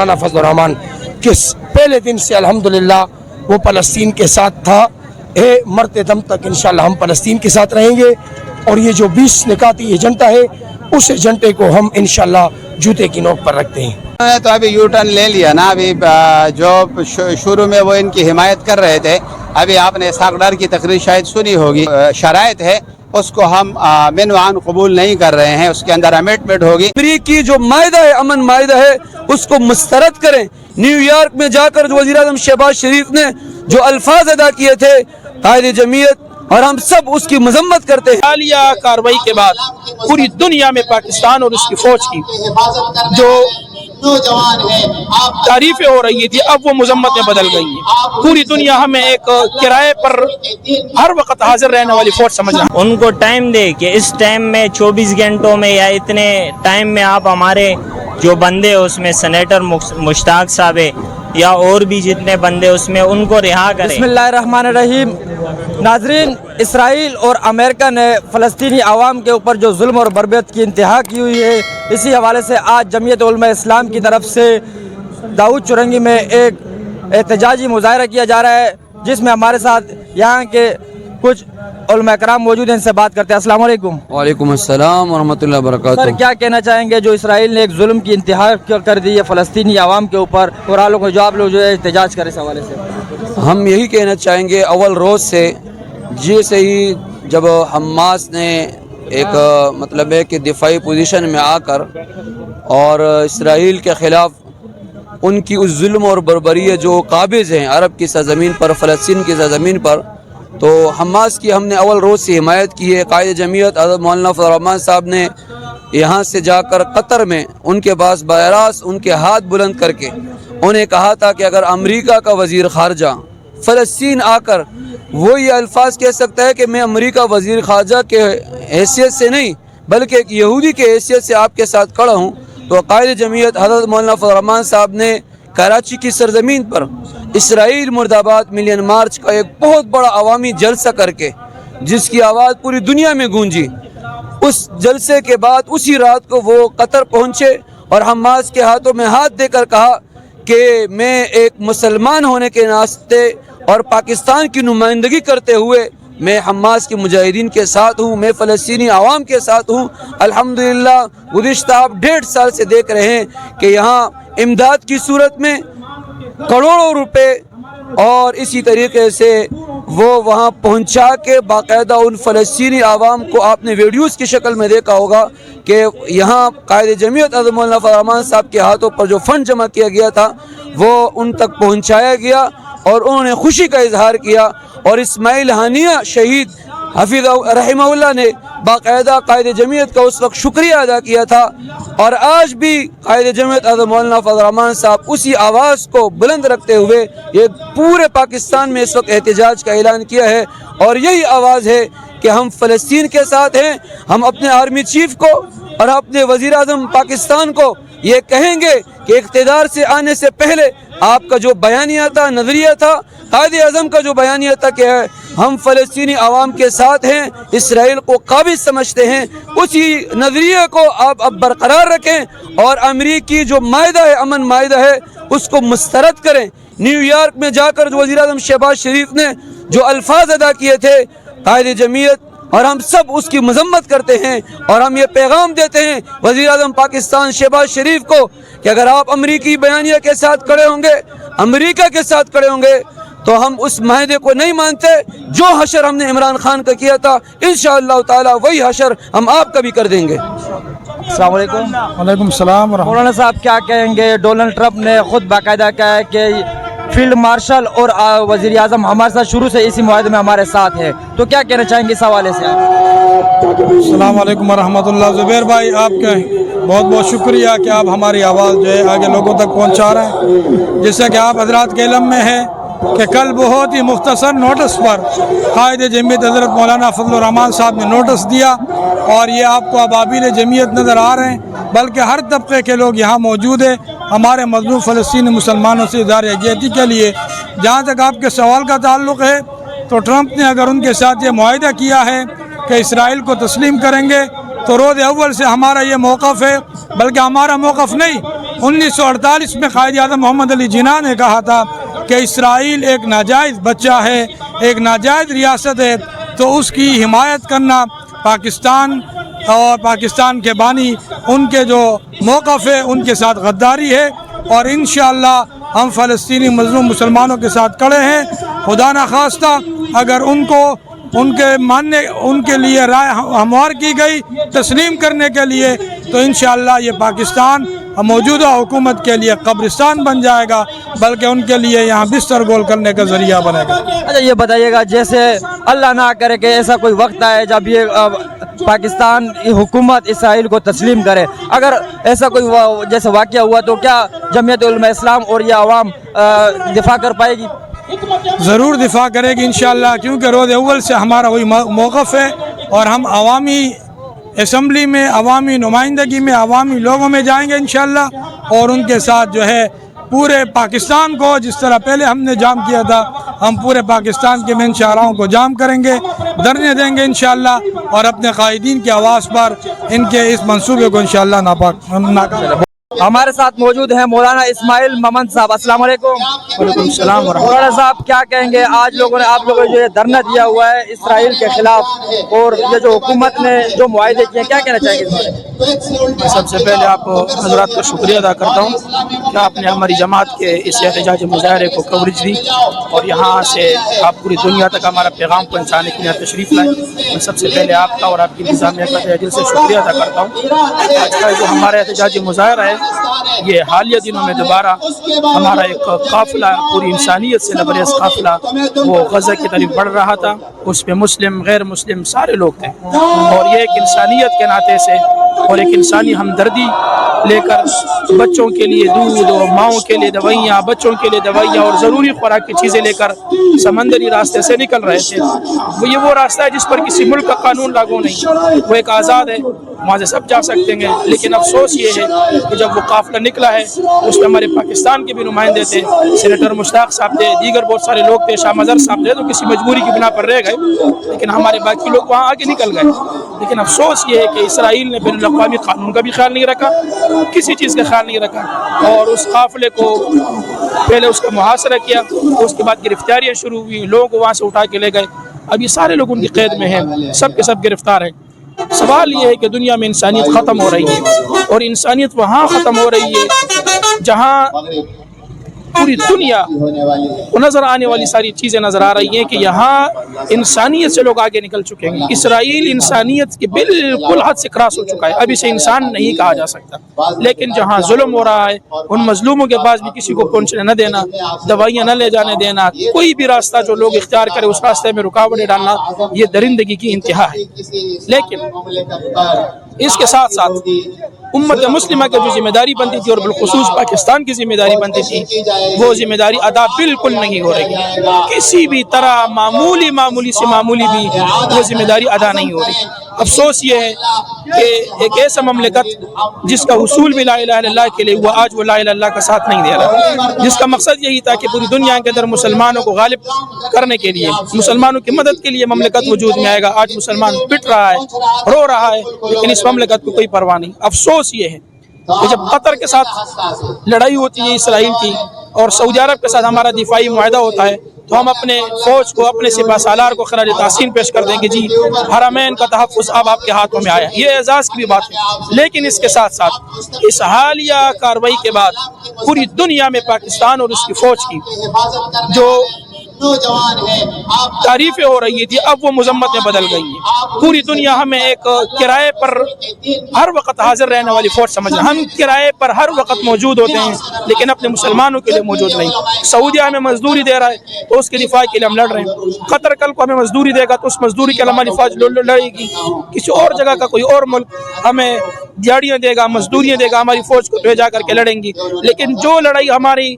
مولانا فضل الرحمان کہ پہلے دن سے الحمدللہ وہ فلسطین کے ساتھ تھا، مرتے دم تک انشاءاللہ ہم فلسطین کے ساتھ رہیں گے، اور یہ جو 20 نکاتی ایجنٹا ہے اس ایجنٹے کو ہم انشاءاللہ جوتے کی نوک پر رکھتے ہیں۔ تو ابھی یو ٹرن لے لیا نا، ابھی جو شروع میں وہ ان کی حمایت کر رہے تھے، ابھی آپ نے اسحاق ڈار کی تقریر شاید سنی ہوگی، شرائط ہے اس کو ہم منوعاً قبول نہیں کر رہے ہیں، اس کے اندر امینڈمنٹ ہوگی۔ امریکی جو معاہدہ ہے، امن معاہدہ ہے، اس کو مسترد کریں۔ نیو یارک میں جا کر وزیر اعظم شہباز شریف نے جو الفاظ ادا کیے تھے قائد جمعیت، اور ہم سب اس کی مذمت کرتے ہیں۔ حالیہ کارروائی کے بعد پوری دنیا میں پاکستان اور اس کی فوج کی جو تعریفیں ہو رہی تھی اب وہ مذمت میں بدل گئی ہیں۔ پوری دنیا ہمیں ایک کرائے پر ہر وقت حاضر رہنے والی فوج سمجھ رہا ہے۔ ان کو ٹائم دے کہ اس ٹائم میں 24 گھنٹوں میں یا اتنے ٹائم میں آپ ہمارے جو بندے اس میں سینیٹر مشتاق صاحب یا اور بھی جتنے بندے اس میں ان کو رہا کریں۔ بسم اللہ الرحمن الرحیم۔ ناظرین، اسرائیل اور امریکہ نے فلسطینی عوام کے اوپر جو ظلم اور بربریت کی انتہا کی ہوئی ہے، اسی حوالے سے آج جمعیت علماء اسلام کی طرف سے داؤد چورنگی میں ایک احتجاجی مظاہرہ کیا جا رہا ہے، جس میں ہمارے ساتھ یہاں کے کچھ علماء کرام موجود ہیں، ان سے بات کرتے ہیں۔ السلام علیکم۔ وعلیکم السلام ورحمۃ اللہ وبرکاتہ۔ سر، کیا کہنا چاہیں گے جو اسرائیل نے ایک ظلم کی انتہا کر دی ہے فلسطینی عوام کے اوپر، اور آپ لوگ جو ہے احتجاج کریں اس حوالے سے؟ ہم یہی کہنا چاہیں گے، اول روز سے جیسے ہی جب حماس نے ایک مطلب ہے کہ دفاعی پوزیشن میں آ کر اور اسرائیل کے خلاف ان کی اس ظلم اور بربریت جو قابض ہیں عرب کی سرزمین پر، فلسطین کی سرزمین پر، تو حماس کی ہم نے اول روز سے حمایت کی ہے۔ قائد جمعیت حضرت مولانا فضل الرحمان صاحب نے یہاں سے جا کر قطر میں ان کے پاس براہ راست ان کے ہاتھ بلند کر کے انہیں کہا تھا کہ اگر امریکہ کا وزیر خارجہ فلسطین آ کر وہ یہ الفاظ کہہ سکتا ہے کہ میں امریکہ وزیر خارجہ کے حیثیت سے نہیں بلکہ ایک یہودی کے حیثیت سے آپ کے ساتھ کھڑا ہوں، تو قائد جمعیت حضرت مولانا فضل الرحمان صاحب نے کراچی کی سرزمین پر اسرائیل مرد آباد ملین مارچ کا ایک بہت بڑا عوامی جلسہ کر کے، جس کی آواز پوری دنیا میں گونجی، اس جلسے کے بعد اسی رات کو وہ قطر پہنچے اور حماس کے ہاتھوں میں ہاتھ دے کر کہا کہ میں ایک مسلمان ہونے کے ناطے اور پاکستان کی نمائندگی کرتے ہوئے میں حماس کے مجاہدین کے ساتھ ہوں، میں فلسطینی عوام کے ساتھ ہوں۔ الحمدللہ گزشتہ آپ 1.5 سال سے دیکھ رہے ہیں کہ یہاں امداد کی صورت میں کروڑوں روپے اور اسی طریقے سے وہ وہاں پہنچا کے باقاعدہ ان فلسطینی عوام کو آپ نے ویڈیوز کی شکل میں دیکھا ہوگا کہ یہاں قائد جمعیت حضرت مولانا فضل الرحمان صاحب کے ہاتھوں پر جو فنڈ جمع کیا گیا تھا وہ ان تک پہنچایا گیا، اور انہوں نے خوشی کا اظہار کیا، اور اسماعیل ہانیہ شہید حفیظ رحمہ اللہ نے باقاعدہ قائد جمعیت کا اس وقت شکریہ ادا کیا تھا، اور آج بھی قائد جمعیت حضرت مولانا فضل الرحمان صاحب اسی آواز کو بلند رکھتے ہوئے یہ پورے پاکستان میں اس وقت احتجاج کا اعلان کیا ہے، اور یہی آواز ہے کہ ہم فلسطین کے ساتھ ہیں۔ ہم اپنے آرمی چیف کو اور اپنے وزیر اعظم پاکستان کو یہ کہیں گے کہ اقتدار سے آنے سے پہلے آپ کا جو بیانیہ تھا، نظریہ تھا، قائد اعظم کا جو بیانیہ تھا کہ ہم فلسطینی عوام کے ساتھ ہیں، اسرائیل کو قابض سمجھتے ہیں، اسی نظریے کو آپ اب برقرار رکھیں، اور امریکی جو معاہدہ ہے، امن معاہدہ ہے، اس کو مسترد کریں۔ نیو یارک میں جا کر وزیر اعظم شہباز شریف نے جو الفاظ ادا کیے تھے قائد جمعیت، اور ہم سب اس کی مذمت کرتے ہیں، اور ہم یہ پیغام دیتے ہیں وزیر اعظم پاکستان شہباز شریف کو کہ اگر آپ امریکی بیانیہ کے ساتھ کھڑے ہوں گے، امریکہ کے ساتھ کھڑے ہوں گے، تو ہم اس معاہدے کو نہیں مانتے۔ جو حشر ہم نے عمران خان کا کیا تھا انشاءاللہ تعالی وہی حشر ہم آپ کا بھی کر دیں گے۔ السلام علیکم۔ وعلیکم السلام ورحمۃ اللہ۔ مولانا صاحب کیا کہیں گے؟ ڈونلڈ ٹرمپ نے خود باقاعدہ کہا ہے کہ فیلڈ مارشل اور وزیر اعظم ہمارے ساتھ شروع سے اسی معاہدے میں ہمارے ساتھ ہے، تو کیا کہنا چاہیں گے اس حوالے سے؟ السلام علیکم ورحمۃ اللہ۔ زبیر بھائی، آپ کا بہت بہت شکریہ کہ آپ ہماری آواز جو ہے آگے لوگوں تک پہنچا رہے ہیں، جس سے کہ آپ حضرات کے علم میں ہے کہ کل بہت ہی مختصر نوٹس پر قائد جمعیت حضرت مولانا فضل الرحمان صاحب نے نوٹس دیا، اور یہ آپ کو ابابیل جمعیت نظر آ رہے ہیں، بلکہ ہر طبقے کے لوگ یہاں موجود ہیں ہمارے مظلوم فلسطینی مسلمانوں سے اظہار یکجہتی کے لیے۔ جہاں تک آپ کے سوال کا تعلق ہے، تو ٹرمپ نے اگر ان کے ساتھ یہ معاہدہ کیا ہے کہ اسرائیل کو تسلیم کریں گے، تو روز اول سے ہمارا یہ موقف ہے، بلکہ ہمارا موقف نہیں 1948 में कायद आज़म मोहम्मद अली जिन्ना ने कहा था कि इसराइल एक नाजायज़ बच्चा है, एक नाजायज़ रियासत है, तो उसकी हिमायत करना पाकिस्तान और पाकिस्तान के बानी उनके जो मौक़िफ़ है उनके साथ गद्दारी है। और इंशाअल्लाह हम फ़लस्तीनी मज़लूम मुसलमानों के साथ खड़े हैं। खुदा न खास्ता अगर उनको उनके मानने उनके लिए राय हमवार की गई तस्लीम करने के लिए, तो इंशाअल्लाह ये पाकिस्तान मौजूदा हुकूमत के लिए कब्रिस्तान बन जाएगा, बल्कि उनके लिए यहाँ बिस्तर गोल करने का ज़रिया बनेगा। अच्छा ये बताइएगा, जैसे अल्लाह ना करे कि ऐसा कोई वक्त आए जब ये पाकिस्तान हुकूमत इसराइल को तस्लीम करे, अगर ऐसा कोई जैसे वाक़या हुआ तो क्या जमीयत उलमा इस्लाम और ये आवाम दिफा कर पाएगी? ज़रूर दिफा करेगी इंशाअल्लाह, क्योंकि रोज़ अव्वल से हमारा वही मौक़िफ़ है और हम अवामी असम्बली में, अवामी नुमाइंदगी में, अवामी लोगों में जाएंगे इंशाअल्लाह और उनके साथ जो है पूरे पाकिस्तान को, जिस तरह पहले हमने जाम किया था, हम पूरे पाकिस्तान के मेन शाहराहों को जाम करेंगे, धरने देंगे इंशाअल्लाह और अपने कायदीन की आवाज़ पर इनके इस मंसूबे को इंशाअल्लाह नाकाम। हमारे साथ मौजूद हैं मौलाना इस्माइल मोहम्मद साहब। अस्सलाम वालेकुम। वालेकुम सलाम। मौलाना साहब क्या कहेंगे, आज आप लोगों ने जो ये धरना दिया हुआ है इसराइल के खिलाफ और ये जो हुकूमत ने जो मुआहदे किए, क्या कहना चाहेंगे? सबसे पहले आप हजरात का शुक्रिया अदा करता हूँ कि आपने हमारी जमात के इस एहतजाजी मुजाहरे को कवरेज दी और यहाँ से आप पूरी दुनिया तक हमारा पैगाम पहुँचाने के लिए तशरीफ़ लाए। मैं सबसे पहले आपका और आपकी इंतज़ामिया का दिल से शुक्रिया अदा करता हूँ। आज का जो हमारा एहतजाजी मुजाहरा है, ये हालिया दिनों में दोबारा हमारा एक काफ़िला, पूरी इंसानियत से लबरेज़ काफ़िला, वो गज़ा की तरफ बढ़ रहा था। उसमें मुस्लिम गैर मुस्लिम सारे लोग थे और ये एक इंसानियत के नाते से और एक इंसानी हमदर्दी लेकर बच्चों के लिए दूध और माओं के लिए दवाइयाँ, बच्चों के लिए दवाइयाँ और ज़रूरी खुराक की चीज़ें लेकर समंदरी रास्ते से निकल रहे थे। वो रास्ता है जिस पर किसी मुल्क का कानून लागू नहीं, वो एक आज़ाद है, वहाँ से सब जा सकते हैं। लेकिन अफसोस ये है कि जब वो काफ़िला निकला है उसमें हमारे पाकिस्तान के भी नुमाइंदे थे, सेनेटर मुश्ताक साहब थे, दीगर बहुत सारे लोग थे, शाह मज़हर साहब थे, तो किसी मजबूरी की बिना पर रह गए, लेकिन हमारे बाकी लोग वहाँ आगे निकल गए। लेकिन अफसोस ये है कि इसराइल ने बैनुल अक़वामी कानून का भी ख्याल नहीं रखा, किसी चीज़ का ख्याल नहीं रखा और उस काफ़िले को पहले उसका मुहासरा किया, उसके बाद गिरफ्तारियाँ शुरू हुई, लोगों को वहाँ से उठा के ले गए। अब ये सारे लोग उनकी कैद में हैं, सब के सब गिरफ्तार हैं। सवाल ये है कि दुनिया में इंसानियत ख़त्म हो रही है और इंसानियत वहाँ ख़त्म हो रही है जहाँ पूरी दुनिया को नज़र आने वाली सारी चीज़ें नज़र आ रही हैं कि यहाँ इंसानियत से लोग आगे निकल चुके हैं। इसराइल इंसानियत के बिल्कुल हद से क्रॉस हो चुका है, अब इसे इंसान नहीं कहा जा सकता। लेकिन जहाँ जुल्म हो रहा है, उन मजलूमों के पास भी किसी को पहुँचने न देना, दवाइयाँ न ले जाने देना, कोई भी रास्ता जो लोग इख्तियार करें उस रास्ते में रुकावटें डालना, ये दरिंदगी की इंतहा है। लेकिन इसके साथ साथ उम्मत मुस्लिमा की जो जिम्मेदारी बनती थी और बिलखुसूस पाकिस्तान की जिम्मेदारी बनती थी, वो जिम्मेदारी अदा बिल्कुल नहीं हो रही। किसी भी तरह मामूली से मामूली भी वो जिम्मेदारी अदा नहीं हो रही। अफसोस ये है कि एक ऐसा ममलिकत जिसका हुसूल भी ला इलाहा इल्लल्लाह के लिए हुआ, आज वो ला इलाहा इल्लल्लाह का साथ नहीं दे रहा, जिसका मकसद यही था कि पूरी दुनिया के अंदर मुसलमानों को गालिब करने के लिए, मुसलमानों की मदद के लिए ममलिकत वजूद में आएगा। आज मुसलमान पिट रहा है, रो रहा है, लेकिन इस ममलिकत को कोई परवाह नहीं। अफसोस ये है कि जब कतर के साथ लड़ाई होती है इसराइल की और सऊदी अरब के साथ हमारा दिफाई मुआहदा होता है, तो हम अपने फ़ौज को, अपने सिपह सालार को खराज तहसीन पेश कर दें कि जी हरमैन का तहफ़्फ़ुज़ अब आपके हाथों में आया। ये एजाज़ की भी बात है। लेकिन इसके साथ साथ इस हालिया कार्रवाई के बाद पूरी दुनिया में पाकिस्तान और उसकी फ़ौज की जो तारीफें हो रही थी, अब वो मजम्मत में बदल गई है। पूरी दुनिया हमें एक किराए पर हर वक्त हाजिर रहने वाली फौज समझ रहा है। हम किराए पर हर वक्त मौजूद होते हैं, लेकिन अपने मुसलमानों के लिए मौजूद नहीं। सऊदी हमें मजदूरी दे रहा है तो उसके दिफा के लिए हम लड़ रहे हैं। कतर कल को हमें मजदूरी देगा तो उस मजदूरी के लिए हमारी फौज लड़ेगी। किसी और जगह का कोई और मुल्क हमें दिहाड़ियाँ देगा, मजदूरियाँ देगा, हमारी फौज को भेजा करके लड़ेंगी। लेकिन जो लड़ाई हमारी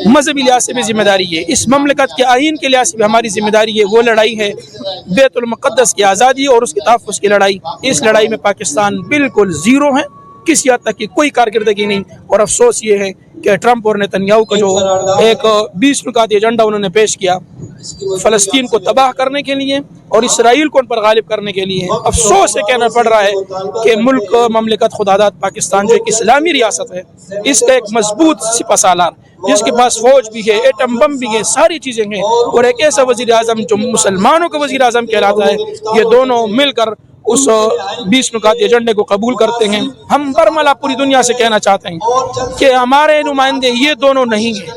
मजहबी लिहाज से भी जिम्मेदारी है, इस ममलिकत के आइन के लिहाज से भी हमारी जिम्मेदारी है, वो लड़ाई है बैतुल मुक़द्दस की आज़ादी और उसके तहफ़्फ़ुज़ की लड़ाई। इस लड़ाई में पाकिस्तान बिल्कुल ज़ीरो है, किसी हद तक की कोई कारकर्दगी नहीं। और अफसोस ये है कि ट्रंप और नेतन्याहू का जो एक 20 नुकाती एजेंडा उन्होंने पेश किया, फ़लस्तीन को तबाह करने के लिए और इसराइल को उन पर गालिब करने के लिए। अफसोस से कहना पड़ रहा है कि मुल्क ममलिकत खुदादाद पाकिस्तान जो एक इस्लामी रियासत है, इसका एक मजबूत सिपहसालार जिसके पास फौज भी है, एटम बम भी है, सारी चीज़ें हैं, और एक ऐसा वज़ीर आज़म जो मुसलमानों का वज़ीर आज़म कहलाता है, ये दोनों मिलकर उस 20 नुकाती एजेंडे को कबूल करते हैं। हम बरमला पूरी दुनिया से कहना चाहते हैं कि हमारे नुमाइंदे ये दोनों नहीं हैं।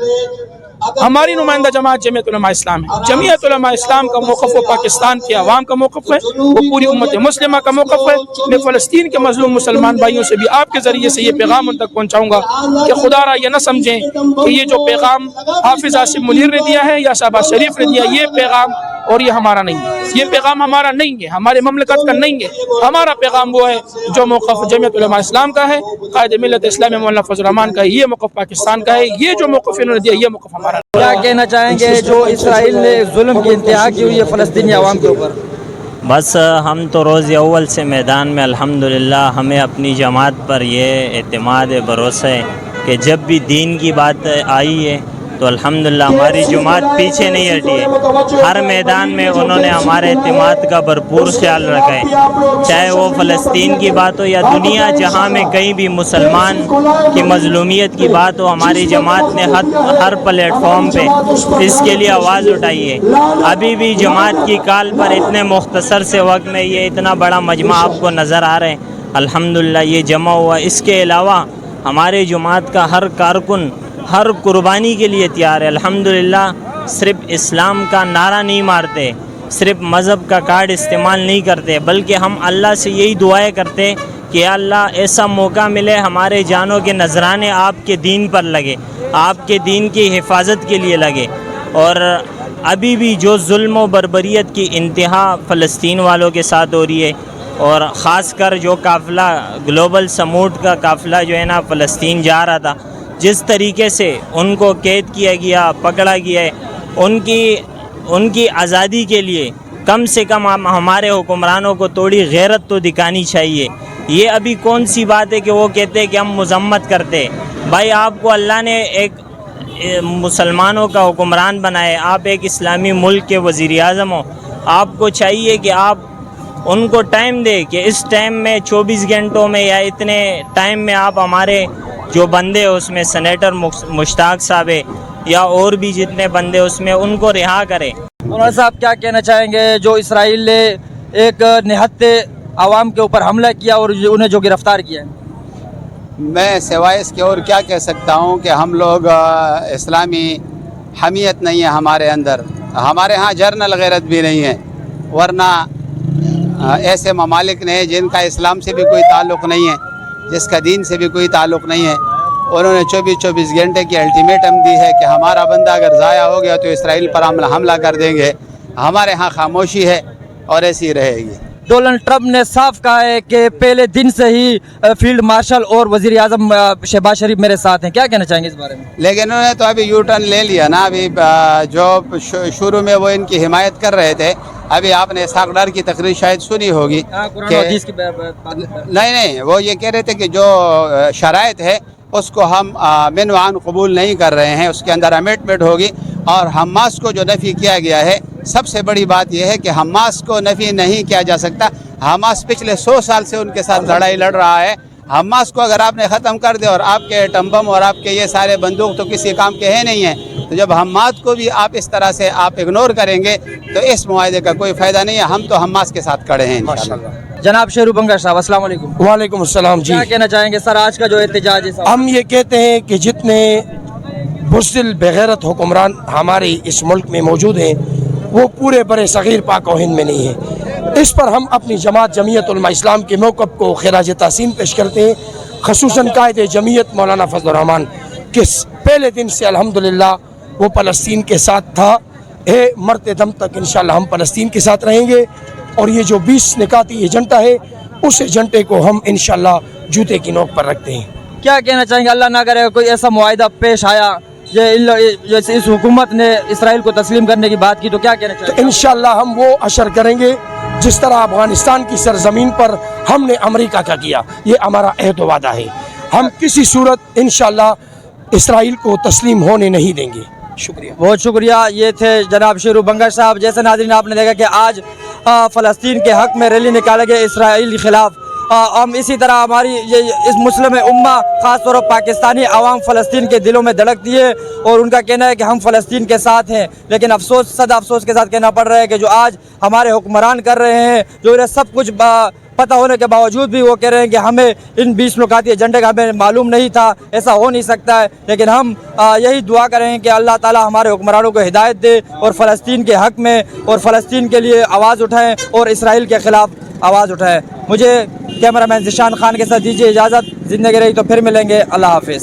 हमारी नुमाइंदा जमात जमीयत उलमा इस्लाम है। जमीयत उलमा इस्लाम का मौक़िफ़ वो पाकिस्तान की आवाम का मौक़िफ़ है, वो पूरी उम्मत मुस्लिमा का मौक़िफ़ है। मैं फ़लस्तीन के मज़लूम मुसलमान भाइयों से भी आपके ज़रिए से ये पैगाम उन तक पहुँचाऊँगा कि खुदारा ये न समझें कि ये जो पैगाम हाफिज़ आसिफ मुनीर ने दिया है या शहबाज शरीफ ने दिया, ये पैगाम और ये हमारा नहीं है, ये पैगाम हमारा नहीं है, हमारे ममलकत का नहीं है। हमारा पैगाम वो है जो मौक़िफ़ जमीयत उलमा इस्लाम का है, क़ायद मिल्लत इस्लामी मौलाना फज़ल रहमान का है, ये मौक़िफ़ पाकिस्तान का है, ये जो मौक़िफ़ इन्होंने दिया ये मौक़िफ़ हमारा। क्या कहना चाहेंगे जो इसराइल ने जुल्म की इंतहा की हुई है फ़लस्तीनी आवाम के ऊपर? बस हम तो रोज़ अव्वल से मैदान में अल्हम्दुलिल्लाह, हमें अपनी जमात पर ये एतमाद है, भरोसा है कि जब भी दीन की बात आई है तो अल्हम्दुलिल्लाह हमारी जमात पीछे नहीं हटी है। हर मैदान में उन्होंने हमारे एतमाद का भरपूर ख्याल रखा है, चाहे वो फ़लस्तीन की बात हो या दुनिया जहाँ में कहीं भी मुसलमान की मज़लूमियत की बात हो, हमारी जमात ने हर प्लेटफॉर्म पे इसके लिए आवाज़ उठाई है। अभी भी जमात की काल पर इतने मुख्तसर से वक्त में ये इतना बड़ा मजमा आपको नज़र आ रहे हैं, अल्हम्दुलिल्लाह ये जमा हुआ। इसके अलावा हमारे जमात का हर कारकुन हर कुर्बानी के लिए तैयार है अल्हम्दुलिल्लाह। सिर्फ इस्लाम का नारा नहीं मारते, सिर्फ मज़हब का कार्ड इस्तेमाल नहीं करते, बल्कि हम अल्लाह से यही दुआएं करते कि अल्लाह ऐसा मौका मिले हमारे जानों के नजराने आपके दीन पर लगे, आपके दीन की हिफाजत के लिए लगे। और अभी भी जो जुल्म व बर्बरियत की इंतहा फ़लस्तीन वालों के साथ हो रही है, और ख़ास कर जो काफ़िला ग्लोबल समूट का काफ़िला जो है ना फ़लस्तीन जा रहा था, जिस तरीके से उनको कैद किया गया, पकड़ा गया है, उनकी आज़ादी के लिए कम से कम हमारे हुक्मरानों को थोड़ी गैरत तो दिखानी चाहिए। ये अभी कौन सी बात है कि वो कहते हैं कि हम मज़म्मत करते। भाई आपको अल्लाह ने एक मुसलमानों का हुक्मरान बनाए, आप एक इस्लामी मुल्क के वज़ीर आज़म हो, आपको चाहिए कि आप उनको टाइम दे कि इस टाइम में 24 घंटों में या इतने टाइम में आप हमारे जो बंदे हैं उसमें सेनेटर मुश्ताक साहब है या और भी जितने बंदे उसमें उनको रिहा करें। मौलाना साहब क्या कहना चाहेंगे जो इसराइल ने एक निहत्ते आवाम के ऊपर हमला किया और उन्हें जो गिरफ्तार किया है? मैं सिवाय इसके और क्या कह सकता हूँ कि हम लोग इस्लामी हमीयत नहीं है हमारे अंदर, हमारे यहाँ जर्नल गैरत भी नहीं है, वरना ऐसे ममालिक ने जिनका इस्लाम से भी कोई ताल्लुक़ नहीं है, जिसका दीन से भी कोई ताल्लुक़ नहीं है, उन्होंने 24 घंटे की अल्टीमेटम दी है कि हमारा बंदा अगर ज़ाया हो गया तो इसराइल पर हमला कर देंगे। हमारे यहाँ खामोशी है और ऐसी रहेगी। डोनाल्ड ट्रंप ने साफ कहा है कि पहले दिन से ही फील्ड मार्शल और वज़ीर आज़म शहबाज शरीफ मेरे साथ हैं, क्या कहना चाहेंगे इस बारे में? लेकिन उन्होंने तो अभी यू टर्न ले लिया ना, अभी जो शुरू में वो इनकी हिमायत कर रहे थे, अभी आपने इसहाक डार की तकरीर शायद सुनी होगी नहीं, वो ये कह रहे थे कि जो शराइत है उसको हम मिनवान कबूल नहीं कर रहे हैं, उसके अंदर अमेंडमेंट होगी। और हमास को जो नफ़ी किया गया है, सबसे बड़ी बात यह है कि हमास को नफ़ी नहीं किया जा सकता। हमास पिछले 100 साल से उनके साथ लड़ाई लड़ रहा है। हमास को अगर आपने ख़त्म कर दिया और आपके एटम बम और आपके ये सारे बंदूक तो किसी काम के हैं नहीं हैं, तो जब हमास को भी आप इस तरह से आप इग्नोर करेंगे तो इस मुआहदे का कोई फ़ायदा नहीं है। हम तो हमास के साथ खड़े हैं इंशाअल्लाह। जनाब शेरूबंगा साहब अस्सलाम वालेकुम। वालेकुम अस्सलाम जी। क्या कहना चाहेंगे सर आज का जो एहतजाज है? हम ये कहते हैं कि जितने बुज़दिल बेगैरत हुक्मरान हमारे इस मुल्क में मौजूद हैं, वो पूरे बड़े सग़ीर पाक और हिंद में नहीं है। इस पर हम अपनी जमात जमीयत उलमा इस्लाम के मौक़िफ़ को खिराज तहसीन पेश करते हैं, ख़ुसूसन कायदे जमीयत मौलाना फज़ल रहमान के पहले दिन से अल्हम्दुलिल्लाह वो फ़लस्तीन के साथ था। मरते दम तक इंशाअल्लाह हम फ़लस्तीन के साथ रहेंगे, और ये जो 20 निकाती एजेंडा है, उस एजेंडे को हम इंशाअल्लाह जूते की नोक पर रखते हैं। क्या कहना चाहेंगे, अल्लाह ना करे कोई ऐसा मुआहदा पेश आया जैसे इस हुकूमत ने इसराइल को तस्लीम करने की बात की, तो क्या कहना चाहेंगे? तो इंशाअल्लाह हम वो अशर करेंगे जिस तरह अफ़गानिस्तान की सरजमीन पर हमने अमेरिका का किया। ये हमारा अहद वादा है, हम किसी सूरत इंशाअल्लाह इसराइल को तस्लीम होने नहीं देंगे। شکریہ. بہت شکریہ. یہ تھے جناب شیرو بنگش صاحب. جیسے ناظرین آپ نے دیکھا کہ آج فلسطین کے حق میں ریلی نکالے گئے اسرائیل کے خلاف. ہم اسی طرح ہماری اس مسلم امہ خاص طور پر پاکستانی عوام فلسطین کے دلوں میں دھڑکتی ہے اور ان کا کہنا ہے کہ ہم فلسطین کے ساتھ ہیں. لیکن صد افسوس کے ساتھ کہنا پڑ رہا ہے کہ جو آج ہمارے حکمران کر رہے ہیں, جو انہیں سب کچھ پتہ ہونے کے باوجود بھی وہ کہہ رہے ہیں کہ ہمیں ان 20 نکاتی ایجنڈے کا ہمیں معلوم نہیں تھا, ایسا ہو نہیں سکتا ہے. لیکن ہم یہی دعا کریں کہ اللہ تعالیٰ ہمارے حکمرانوں کو ہدایت دے اور فلسطین کے حق میں اور فلسطین کے لیے آواز اٹھائیں اور اسرائیل کے خلاف آواز اٹھائیں. مجھے کیمرہ مین ذیشان خان کے ساتھ دیجیے اجازت. زندگی رہی تو پھر ملیں گے. اللہ حافظ.